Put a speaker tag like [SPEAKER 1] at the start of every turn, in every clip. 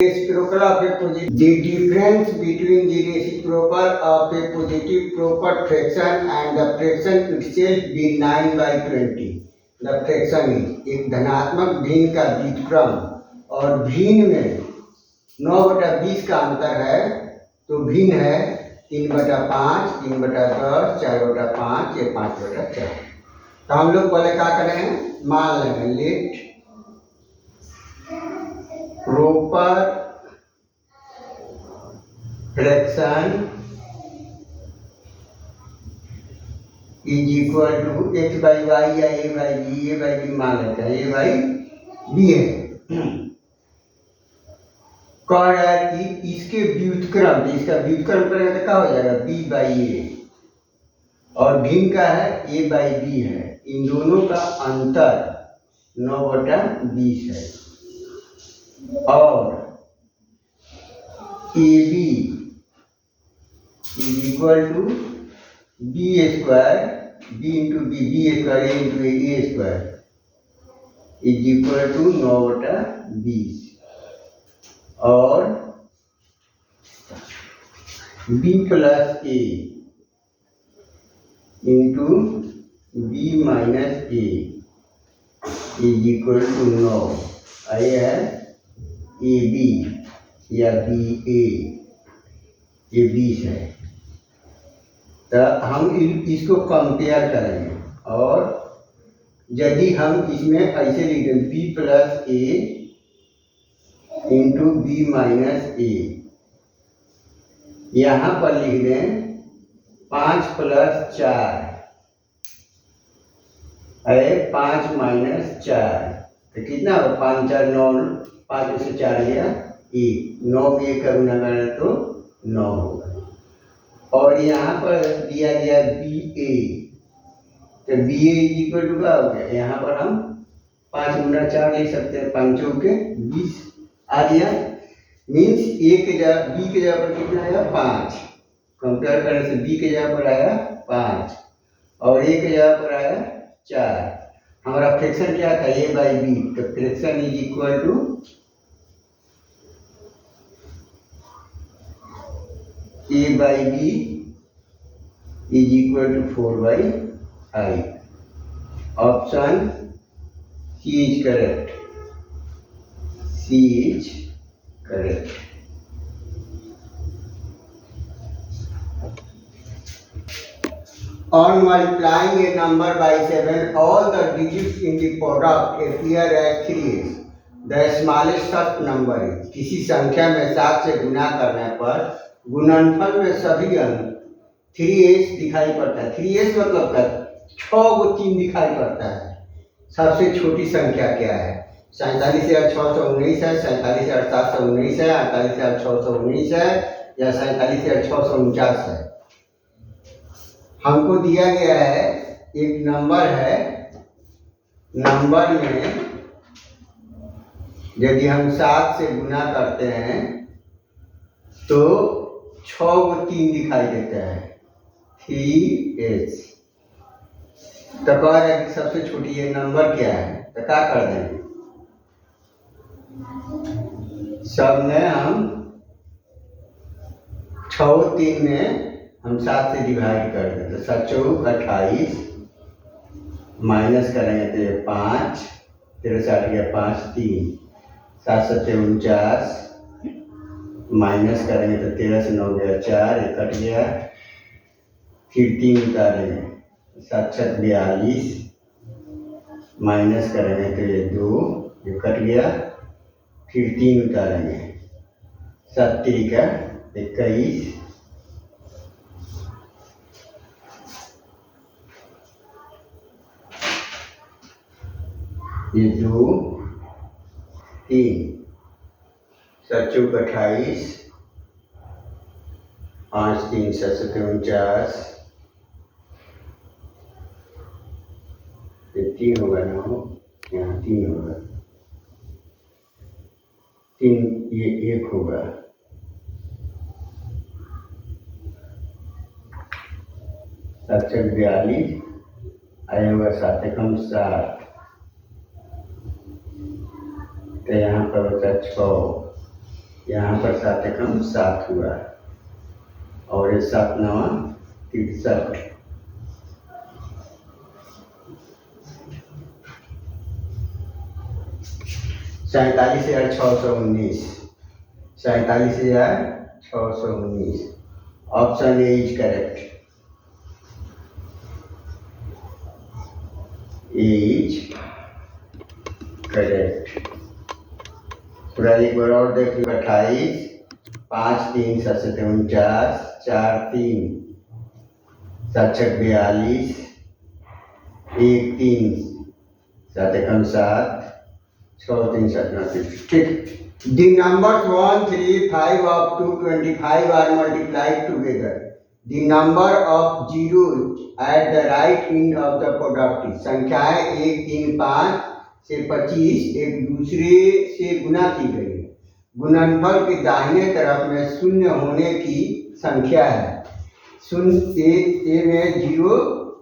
[SPEAKER 1] reciprocal of a positive. The difference between the reciprocal of a positive proper fraction and the fraction itself be 9/20. The fraction is एक धनात्मक भिन्न का व्युत्क्रम और भिन्न में 9/20 का अंतर है, तो भिन्न है 3/5, 3/10, 4/5 या 5/4। तो हम लोग पहले क्या करें, मान लेंगे late proper fraction is equal to x by y या a by b मान लेते हैं a by b है। कह रहा है कि इसके व्युत्क्रम, इसका व्युत्क्रम करेंगे तो क्या हो जाएगा b by a, और भिन्न का है a by b है। इन दोनों का अंतर 9/20 है और AB is equal to b square, b into b square, a into a square is equal to 9/20 और b plus a into b minus a is equal to 9। आइए है ए बी या बी ए, ये 20 है। तो हम इसको कंपेयर करेंगे और यदि हम इसमें ऐसे लिख दें बी प्लस ए इंटू बी माइनस ए, यहाँ पर लिख दें 5 + 4 है 5 - 4, तो कितना हो 5 × 4 = 9, 5 में से 4 गया 1, 9 में 1 का गुना करें तो 9 होगा। और यहाँ पर दिया गया बी ए, तो b a is equal to क्या हो गया, यहाँ पर हम 5 × 4 लिख सकते हैं, 5 × 4 = 20 आ गया। मीन्स ए के जगह बी के जगह पर कितना आया 5, कंपेयर करने से बी के जगह पर आया 5 और ए के जगह पर आया 4। हमारा फ्रैक्शन क्या था a by b, तो fraction is equal to a by b is equal to 4/5। Option c is correct, c is correct. On multiplying a number by 7, all the digits in the product appear as 3s. The smallest such number is. किसी संख्या में 7 से गुना करने पर गुणनफल में सभी अंक 3s दिखाई पड़ता है। 3s मतलब 6 को 3 दिखाई पड़ता है। सबसे छोटी संख्या क्या है, 47,619 है, 47,719 है, 48,619 है या 47,649 है। हमको दिया गया है एक नंबर है, नंबर में यदि हम 7 से गुना करते हैं तो 6 को 3 दिखाई देता है 3s। तो कह रहा है कि सबसे छोटी ये नंबर क्या है, तो क्या कर देंगे, सब में हम 6 3 में हम 7 से डिवाइड कर दें तो 7 × 4 = 28, माइनस करेंगे तो ये 5, 13 × 8 = 5 3, 7 × 7 = 49, माइनस करेंगे तो 13 से 9 गया 4, ये कट गया, फिर 3 उतारेंगे 7 × 6 = 42, माइनस करेंगे तो ये 2, ये कट गया, फिर 3 उतारेंगे 7 × 3 = 21, ये 2 3, 7 × 4 = 28, 5 3 7 7 49, ये 3 होगा ना, यहाँ 3 होगा, 3 ये 1 होगा, 7 × 42 आया होगा, 7 × 7, तो यहाँ पर बचा 6, यहाँ पर 7 एकम 7 हुआ और ये 7 नवा 63। 47,619, 47,619। Option A is correct. Is correct. पूरा एक बार और देख लो। 28, 5 3 7 7 49, 4 3 7 6 42, 1 3 7 एकम 7, 6 3 7 9 6। ठीक। The numbers 1 3 5 up to 25 are multiplied together. The number of zeros at the right end of the product is। संख्याएं 1 3 5 से 25 एक दूसरे से गुना की गई है। गुणनफल के दाहिने तरफ में शून्य होने की संख्या है। शून्य ए में 0,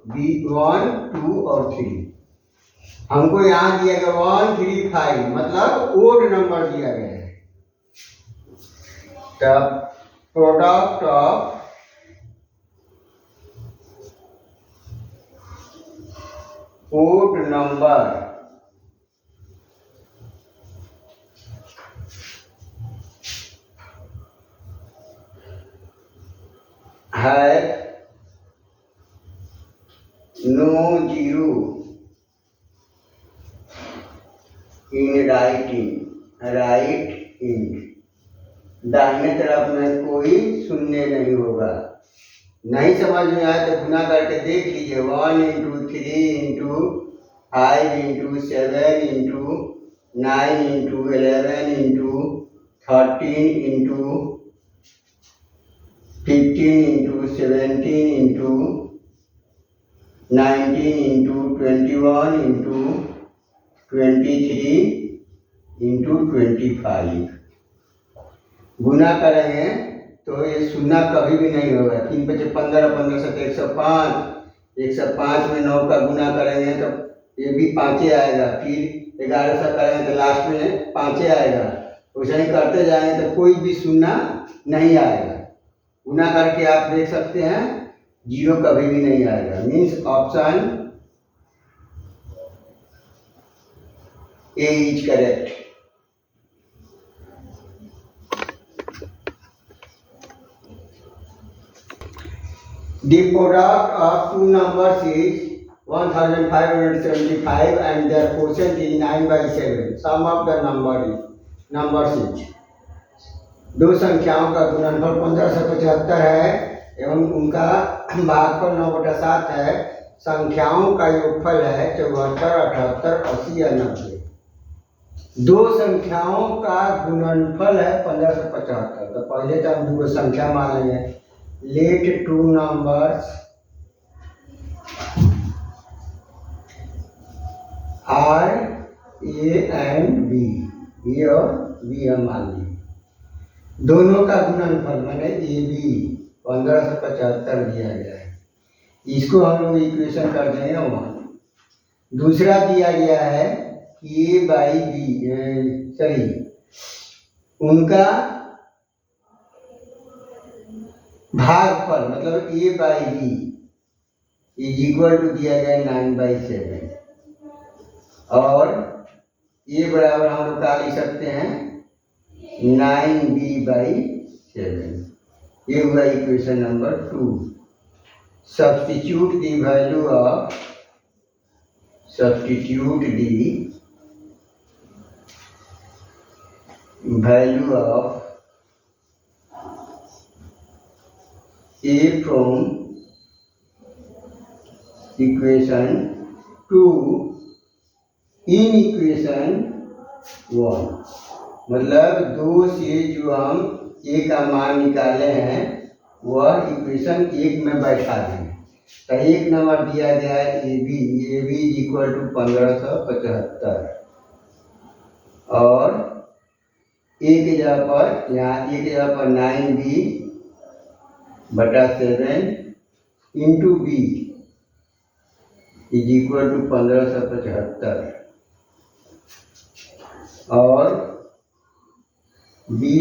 [SPEAKER 1] बी 1 2 और 3। हमको यहाँ दिया गया 1 3 5 मतलब ओड नंबर दिया गया है। तब प्रोडक्ट ऑफ ओड नंबर है नो जीरो इन राइट इन। दाहिने तरफ में कोई शून्य नहीं होगा। नहीं समझ में आए तो गुना करके देख लीजिए। 1 into 3 into 5 into 7 into 9 into 11 into 13 into 15 into 17 into 19 into 21 into 23 into 25। गुना करेंगे तो ये शून्य कभी भी नहीं होगा। 3 5 15, 15 7 105। 105 में 9 का गुना करेंगे तो ये भी 5 आएगा। फिर 11 से करेंगे तो लास्ट में 5 आएगा। वैसे ही करते जाएंगे तो कोई भी शून्य नहीं आएगा। गुना करके आप देख सकते हैं 0 कभी भी नहीं आएगा। Means option A is correct. The product of two numbers is 1575 and their quotient is 9/7. Sum of the numbers is। दो संख्याओं का गुणनफल 1575 है एवं उनका भागफल 9/7 है। संख्याओं का योगफल है 74, 78, 80 या 90। दो संख्याओं का गुणनफल है 1575। तो पहले तो हम दो संख्या मान लेंगे। Let two numbers are A and B। ये और B हम मान लीजिए। दोनों का गुणनफल मैंने ए बी 1575 दिया गया है। इसको हम लोग इक्वेशन कर देंगे 1। दूसरा दिया गया है ए बाई बी, उनका भागफल मतलब A by B is equal to दिया गया 9/7 और ए बराबर हम लोग क्या लिख सकते हैं 9b/7। ये हुआ equation number 2। Substitute the value of A from equation 2 in equation 1। मतलब 2 से जो हम A का मान निकाले हैं वह इक्वेशन 1 में बैठा देंगे। तो एक नंबर दिया गया है a b is equal to 1575 और ए की जगह पर यहाँ ए की जगह पर 9b/7 into b is equal to 1575 और बी